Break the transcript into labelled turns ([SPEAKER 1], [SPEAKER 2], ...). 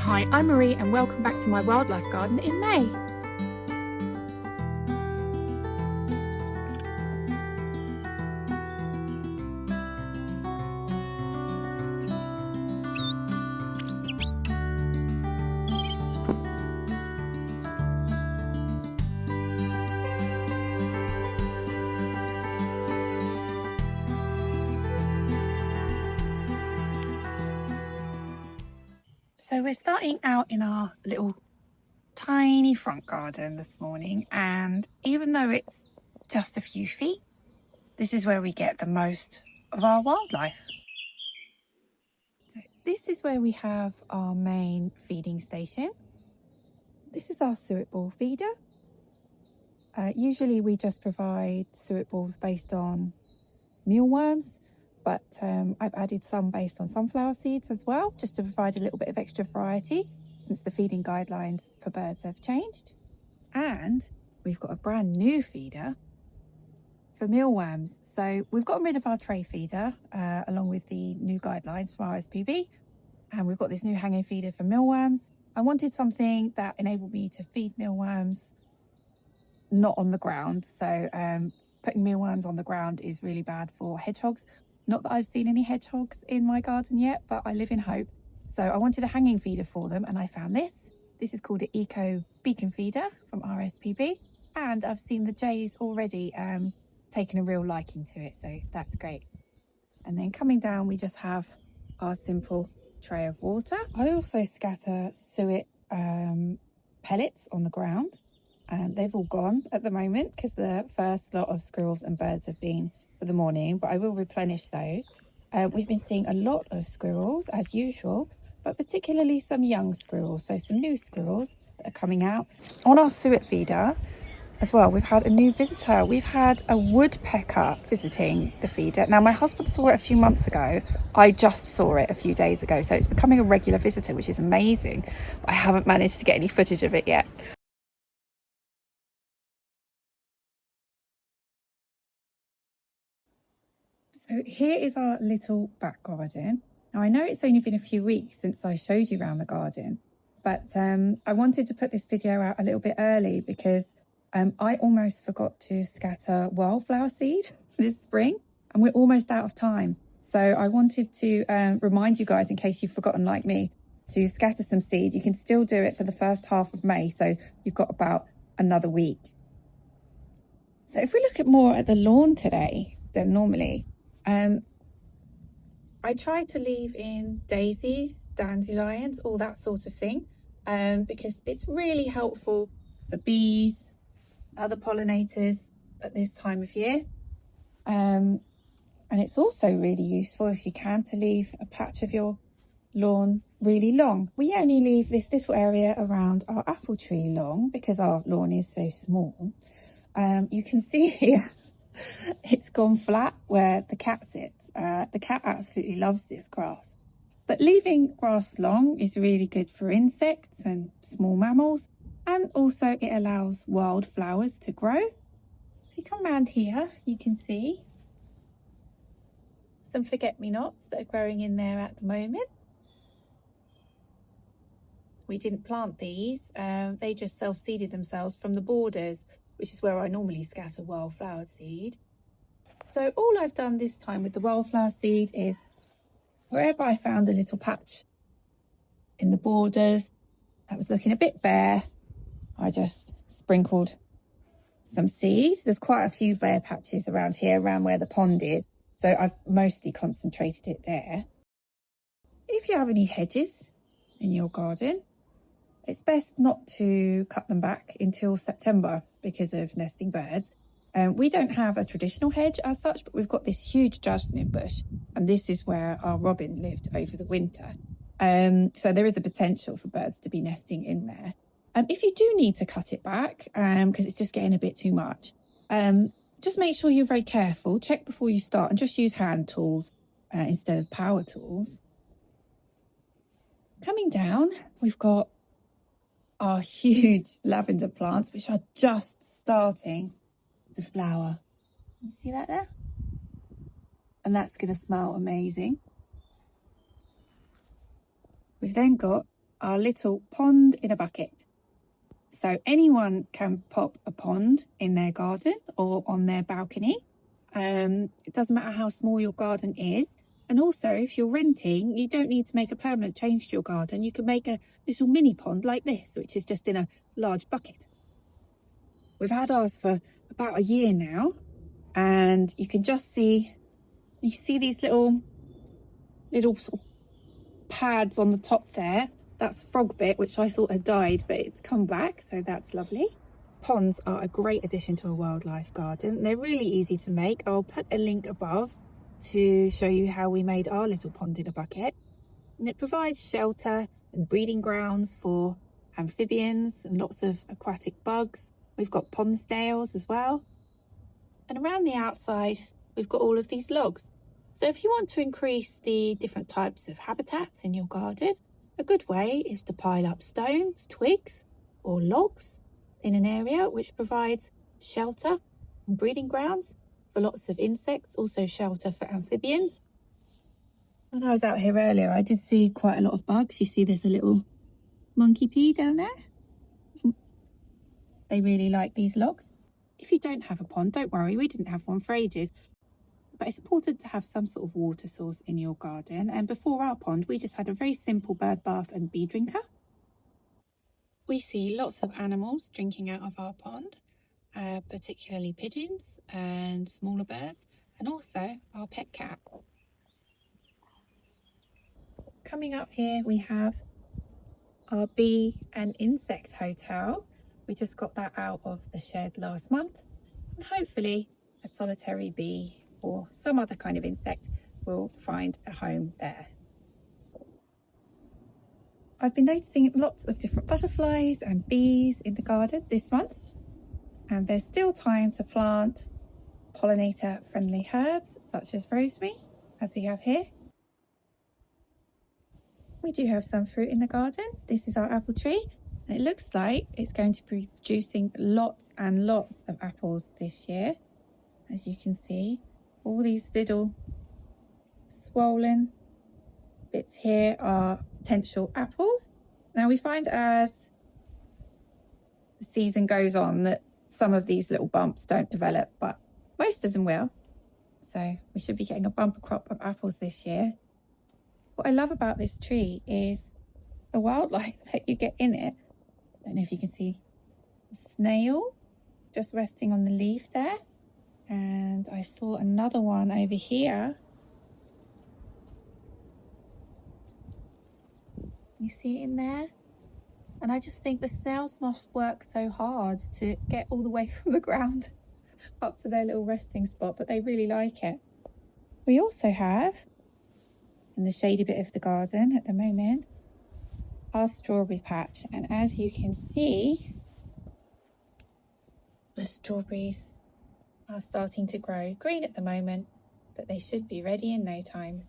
[SPEAKER 1] Hi, I'm Marie and welcome back to my wildlife garden in May. So we're starting out in our little tiny front garden this morning, and even though it's just a few feet, this is where we get the most of our wildlife. So this is where we have our main feeding station. This is our suet ball feeder. Usually we just provide suet balls based on mealworms, but I've added some based on sunflower seeds as well, just to provide a little bit of extra variety since the feeding guidelines for birds have changed. And we've got a brand new feeder for mealworms. So we've gotten rid of our tray feeder along with the new guidelines from RSPB, and we've got this new hanging feeder for mealworms. I wanted something that enabled me to feed mealworms not on the ground. So putting mealworms on the ground is really bad for hedgehogs. Not that I've seen any hedgehogs in my garden yet, but I live in hope. So I wanted a hanging feeder for them, and I found this. This is called an Eco Beacon Feeder from RSPB. And I've seen the jays already taking a real liking to it, so that's great. And then coming down, we just have our simple tray of water. I also scatter suet pellets on the ground. They've all gone at the moment because the first lot of squirrels and birds have been for the morning, but I will replenish those. We've been seeing a lot of squirrels as usual, but particularly some young squirrels, so some new squirrels that are coming out. On our suet feeder as well, we've had a new visitor. We've had a woodpecker visiting the feeder. Now, my husband saw it a few months ago. I just saw it a few days ago, so it's becoming a regular visitor, which is amazing. But I haven't managed to get any footage of it yet. So here is our little back garden. Now, I know it's only been a few weeks since I showed you around the garden, but I wanted to put this video out a little bit early because I almost forgot to scatter wildflower seed this spring, and we're almost out of time. So I wanted to remind you guys, in case you've forgotten like me, to scatter some seed. You can still do it for the first half of May, so you've got about another week. So if we look at more at the lawn today than normally, I try to leave in daisies, dandelions, all that sort of thing, because it's really helpful for bees, other pollinators at this time of year. And it's also really useful, if you can, to leave a patch of your lawn really long. We only leave this little area around our apple tree long because our lawn is so small. You can see here, it's gone flat where the cat sits. The cat absolutely loves this grass. But leaving grass long is really good for insects and small mammals, and also it allows wildflowers to grow. If you come around here, you can see some forget-me-nots that are growing in there at the moment. We didn't plant these, they just self-seeded themselves from the borders, which is where I normally scatter wildflower seed. So all I've done this time with the wildflower seed is wherever I found a little patch in the borders that was looking a bit bare, I just sprinkled some seed. There's quite a few bare patches around here, around where the pond is, so I've mostly concentrated it there. If you have any hedges in your garden, it's best not to cut them back until September because of nesting birds. We don't have a traditional hedge as such, but we've got this huge jasmine bush, and this is where our robin lived over the winter. So there is a potential for birds to be nesting in there. If you do need to cut it back, because it's just getting a bit too much, just make sure you're very careful. Check before you start and just use hand tools instead of power tools. Coming down, we've got our huge lavender plants, which are just starting to flower. You see that there? And that's going to smell amazing. We've then got our little pond in a bucket. So anyone can pop a pond in their garden or on their balcony. It doesn't matter how small your garden is. And also, if you're renting, you don't need to make a permanent change to your garden. You can make a little mini pond like this, which is just in a large bucket. We've had ours for about a year now, and you can just see, these little sort of pads on the top there. That's frog bit, which I thought had died, but it's come back, so that's lovely. Ponds are a great addition to a wildlife garden. They're really easy to make. I'll put a link above to show you how we made our little pond in a bucket. And it provides shelter and breeding grounds for amphibians and lots of aquatic bugs. We've got pond snails as well. And around the outside, we've got all of these logs. So if you want to increase the different types of habitats in your garden, a good way is to pile up stones, twigs, or logs in an area which provides shelter and breeding grounds for lots of insects, also shelter for amphibians. When I was out here earlier, I did see quite a lot of bugs. You see there's a little monkey pea down there. They really like these logs. If you don't have a pond, don't worry, we didn't have one for ages. But it's important to have some sort of water source in your garden. And before our pond, we just had a very simple bird bath and bee drinker. We see lots of animals drinking out of our pond, particularly pigeons and smaller birds, and also our pet cat. Coming up here, we have our bee and insect hotel. We just got that out of the shed last month, and hopefully a solitary bee or some other kind of insect will find a home there. I've been noticing lots of different butterflies and bees in the garden this month, and there's still time to plant pollinator-friendly herbs such as rosemary, as we have here. We do have some fruit in the garden. This is our apple tree, and it looks like it's going to be producing lots and lots of apples this year. As you can see, all these little swollen bits here are potential apples. Now we find as the season goes on that some of these little bumps don't develop, but most of them will. So we should be getting a bumper crop of apples this year. What I love about this tree is the wildlife that you get in it. I don't know if you can see a snail just resting on the leaf there. And I saw another one over here. You see it in there? And I just think the snails must work so hard to get all the way from the ground up to their little resting spot, but they really like it. We also have, in the shady bit of the garden at the moment, our strawberry patch. And as you can see, the strawberries are starting to grow green at the moment, but they should be ready in no time.